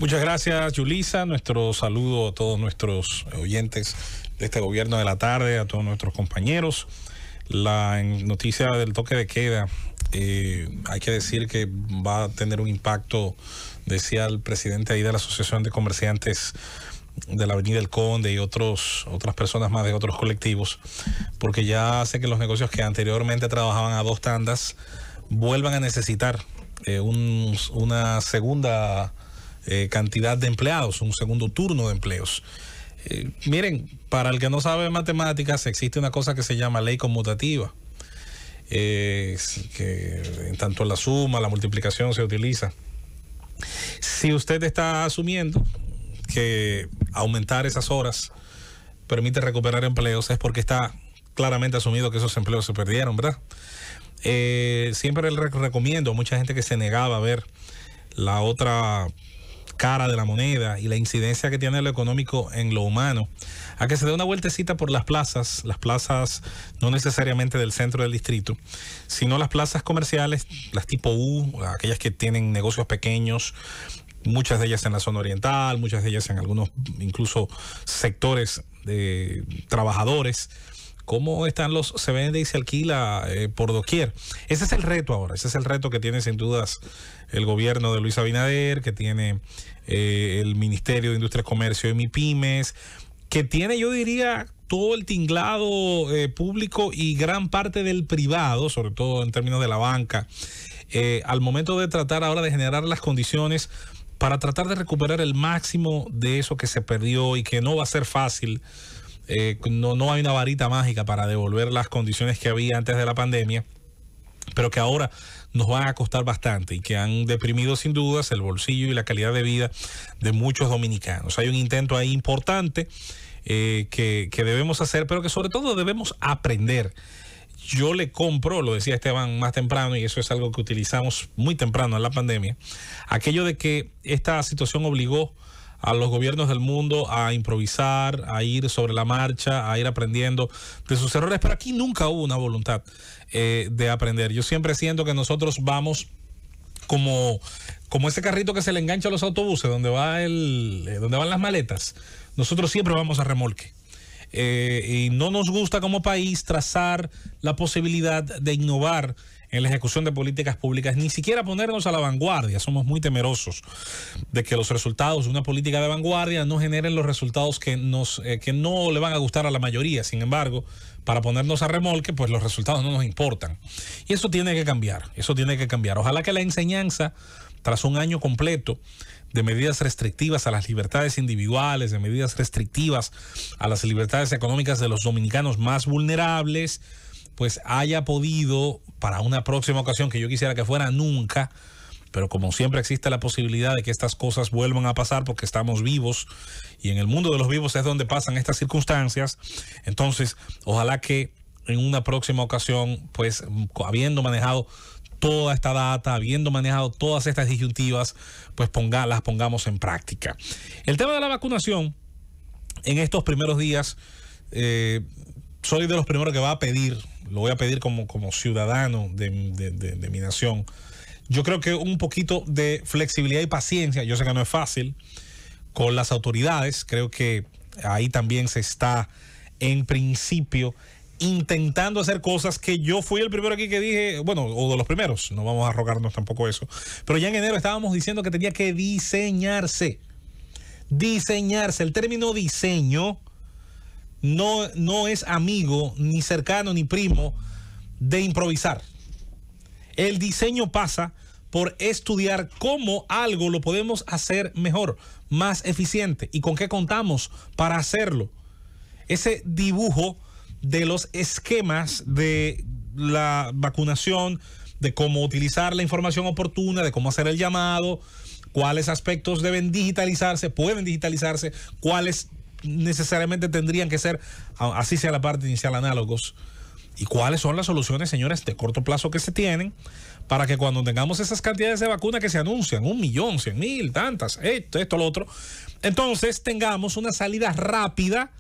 Muchas gracias, Yulisa. Nuestro saludo a todos nuestros oyentes de este gobierno de la tarde, a todos nuestros compañeros. La noticia del toque de queda, hay que decir que va a tener un impacto, decía el presidente ahí de la Asociación de Comerciantes de la Avenida El Conde y otras personas más de otros colectivos, porque ya hace que los negocios que anteriormente trabajaban a 2 tandas vuelvan a necesitar una segunda cantidad de empleados, un segundo turno de empleos. Miren, para el que no sabe matemáticas, existe una cosa que se llama ley conmutativa, que tanto la suma, la multiplicación se utiliza. Si usted está asumiendo que aumentar esas horas permite recuperar empleos, es porque está claramente asumido que esos empleos se perdieron, ¿verdad? Siempre recomiendo a mucha gente que se negaba a ver la otra cara de la moneda y la incidencia que tiene lo económico en lo humano, a que se dé una vueltecita por las plazas no necesariamente del centro del distrito, sino las plazas comerciales, las tipo U, aquellas que tienen negocios pequeños, muchas de ellas en la zona oriental, muchas de ellas en algunos incluso sectores de trabajadores. ¿Cómo están se vende y se alquila por doquier? Ese es el reto ahora, ese es el reto que tiene sin dudas el gobierno de Luis Abinader, que tiene el Ministerio de Industria, Comercio y MIPYMES, que tiene, yo diría, todo el tinglado público y gran parte del privado, sobre todo en términos de la banca, al momento de tratar ahora de generar las condiciones para tratar de recuperar el máximo de eso que se perdió y que no va a ser fácil. No hay una varita mágica para devolver las condiciones que había antes de la pandemia, pero que ahora nos van a costar bastante y que han deprimido sin dudas el bolsillo y la calidad de vida de muchos dominicanos. Hay un intento ahí importante que debemos hacer, pero que sobre todo debemos aprender. Yo le compro, lo decía Esteban más temprano, y eso es algo que utilizamos muy temprano en la pandemia, aquello de que esta situación obligó a los gobiernos del mundo a improvisar, a ir sobre la marcha, a ir aprendiendo de sus errores, pero aquí nunca hubo una voluntad de aprender. Yo siempre siento que nosotros vamos como ese carrito que se le engancha a los autobuses, donde van las maletas. Nosotros siempre vamos a remolque. Y no nos gusta como país trazar la posibilidad de innovar en la ejecución de políticas públicas, ni siquiera ponernos a la vanguardia. Somos muy temerosos de que los resultados de una política de vanguardia no generen los resultados que no le van a gustar a la mayoría. Sin embargo, para ponernos a remolque, pues los resultados no nos importan. Y eso tiene que cambiar, Ojalá que la enseñanza, tras un año completo de medidas restrictivas a las libertades individuales, de medidas restrictivas a las libertades económicas de los dominicanos más vulnerables, pues haya podido, para una próxima ocasión, que yo quisiera que fuera nunca, pero como siempre existe la posibilidad de que estas cosas vuelvan a pasar porque estamos vivos y en el mundo de los vivos es donde pasan estas circunstancias. Entonces, ojalá que en una próxima ocasión, pues habiendo manejado toda esta data, habiendo manejado todas estas disyuntivas, pues las pongamos en práctica. El tema de la vacunación, en estos primeros días, soy de los primeros que va a pedir, lo voy a pedir como ciudadano de mi nación. Yo creo que un poquito de flexibilidad y paciencia, yo sé que no es fácil, con las autoridades. Creo que ahí también se está, en principio, intentando hacer cosas que yo fui el primero aquí que dije, bueno, o de los primeros, no vamos a rogarnos tampoco eso, pero ya en enero estábamos diciendo que tenía que diseñarse. El término diseño no es amigo, ni cercano, ni primo de improvisar. El diseño pasa por estudiar cómo algo lo podemos hacer mejor, más eficiente, y con qué contamos para hacerlo. Ese dibujo de los esquemas de la vacunación, de cómo utilizar la información oportuna, de cómo hacer el llamado, cuáles aspectos pueden digitalizarse, cuáles necesariamente tendrían que ser, así sea la parte inicial, análogos, y cuáles son las soluciones, señores, de corto plazo que se tienen para que cuando tengamos esas cantidades de vacunas que se anuncian, 1.100.000, tantas, esto, lo otro, entonces tengamos una salida rápida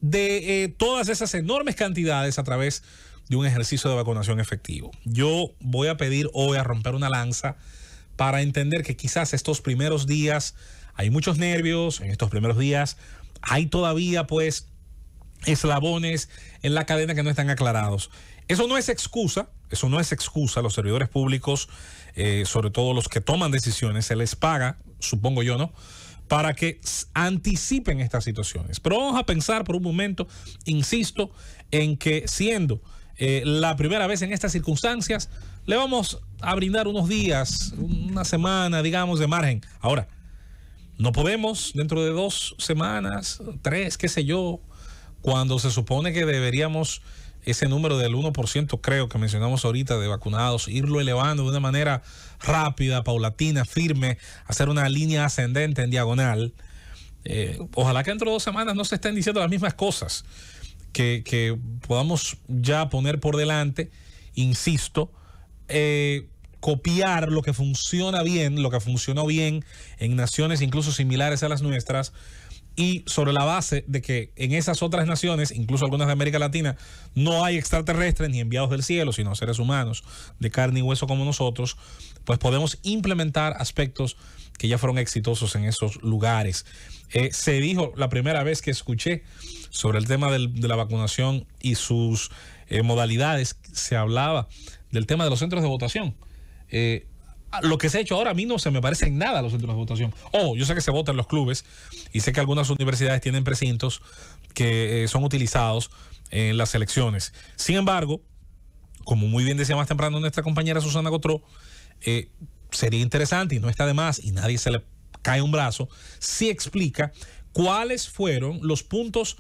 de todas esas enormes cantidades a través de un ejercicio de vacunación efectivo. Yo voy a pedir hoy a romper una lanza para entender que quizás estos primeros días hay muchos nervios, en estos primeros días hay todavía pues eslabones en la cadena que no están aclarados. Eso no es excusa, los servidores públicos, sobre todo los que toman decisiones, se les paga, supongo yo, ¿no?, para que anticipen estas situaciones. Pero vamos a pensar por un momento, insisto, en que siendo la primera vez en estas circunstancias, le vamos a brindar unos días, una semana, digamos, de margen. Ahora, no podemos dentro de 2 semanas, 3, qué sé yo, cuando se supone que deberíamos ese número del 1%, creo que mencionamos ahorita, de vacunados, irlo elevando de una manera rápida, paulatina, firme, hacer una línea ascendente en diagonal. Ojalá que dentro de 2 semanas no se estén diciendo las mismas cosas, que podamos ya poner por delante, insisto, copiar lo que funciona bien, lo que funcionó bien en naciones incluso similares a las nuestras, y sobre la base de que en esas otras naciones, incluso algunas de América Latina, no hay extraterrestres ni enviados del cielo, sino seres humanos de carne y hueso como nosotros, pues podemos implementar aspectos que ya fueron exitosos en esos lugares. Se dijo la primera vez que escuché sobre el tema de la vacunación y sus modalidades, se hablaba del tema de los centros de votación. Lo que se ha hecho ahora a mí no se me parece en nada los centros de votación. Yo sé que se vota en los clubes y sé que algunas universidades tienen precintos que son utilizados en las elecciones. Sin embargo, como muy bien decía más temprano nuestra compañera Susana Gotró, sería interesante y no está de más y nadie se le cae un brazo si explica cuáles fueron los puntos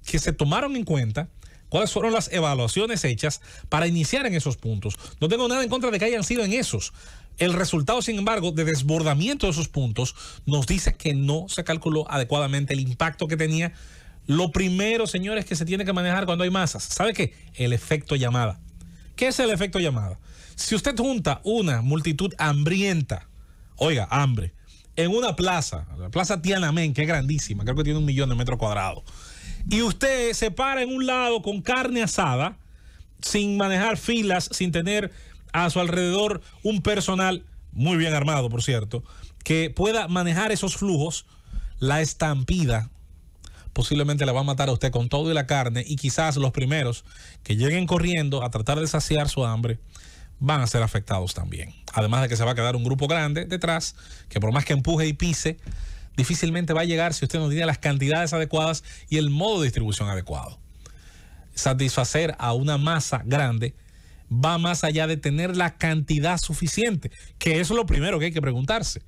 que se tomaron en cuenta, cuáles fueron las evaluaciones hechas para iniciar en esos puntos. No tengo nada en contra de que hayan sido en esos. El resultado, sin embargo, de desbordamiento de esos puntos nos dice que no se calculó adecuadamente el impacto que tenía. Lo primero, señores, que se tiene que manejar cuando hay masas, ¿sabe qué? El efecto llamada. ¿Qué es el efecto llamada? Si usted junta una multitud hambrienta, oiga, hambre, en una plaza, la Plaza Tiananmen, que es grandísima, creo que tiene 1 millón de metros cuadrados, y usted se para en un lado con carne asada, sin manejar filas, sin tener a su alrededor un personal muy bien armado, por cierto, que pueda manejar esos flujos, la estampida posiblemente la va a matar a usted con todo y la carne, y quizás los primeros que lleguen corriendo a tratar de saciar su hambre van a ser afectados también. Además de que se va a quedar un grupo grande detrás, que por más que empuje y pise, difícilmente va a llegar si usted no tiene las cantidades adecuadas y el modo de distribución adecuado. Satisfacer a una masa grande va más allá de tener la cantidad suficiente, que eso es lo primero que hay que preguntarse.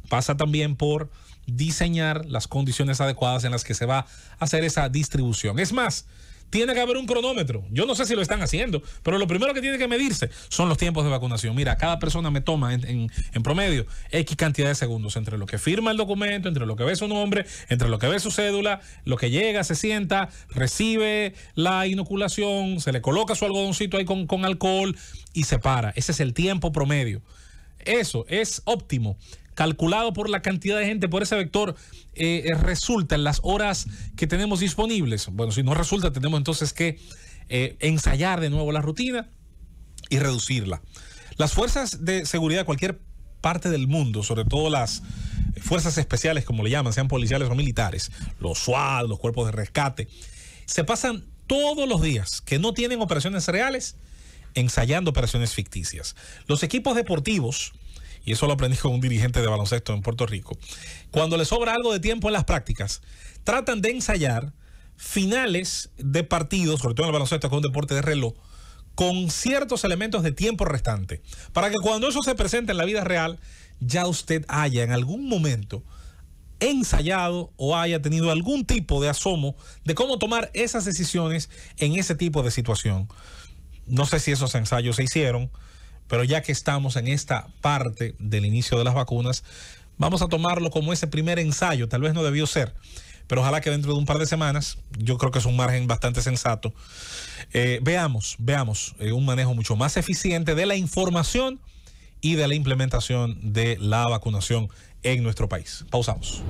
Pasa también por diseñar las condiciones adecuadas en las que se va a hacer esa distribución. Es más, tiene que haber un cronómetro. Yo no sé si lo están haciendo, pero lo primero que tiene que medirse son los tiempos de vacunación. Mira, cada persona me toma en promedio X cantidad de segundos entre lo que firma el documento, entre lo que ve su nombre, entre lo que ve su cédula, lo que llega, se sienta, recibe la inoculación, se le coloca su algodoncito ahí con alcohol y se para. Ese es el tiempo promedio. Eso es óptimo. Calculado por la cantidad de gente, por ese vector, resulta en las horas que tenemos disponibles. Bueno, si no resulta, tenemos entonces que ensayar de nuevo la rutina y reducirla. Las fuerzas de seguridad de cualquier parte del mundo, sobre todo las fuerzas especiales, como le llaman, sean policiales o militares, los SWAT, los cuerpos de rescate, se pasan todos los días que no tienen operaciones reales ensayando operaciones ficticias. Los equipos deportivos, y eso lo aprendí con un dirigente de baloncesto en Puerto Rico, cuando les sobra algo de tiempo en las prácticas, tratan de ensayar finales de partidos, sobre todo en el baloncesto, que es un deporte de reloj, con ciertos elementos de tiempo restante, para que cuando eso se presente en la vida real, ya usted haya en algún momento ensayado o haya tenido algún tipo de asomo de cómo tomar esas decisiones en ese tipo de situación. No sé si esos ensayos se hicieron, pero ya que estamos en esta parte del inicio de las vacunas, vamos a tomarlo como ese primer ensayo. Tal vez no debió ser, pero ojalá que dentro de un par de semanas, yo creo que es un margen bastante sensato, veamos un manejo mucho más eficiente de la información y de la implementación de la vacunación en nuestro país. Pausamos.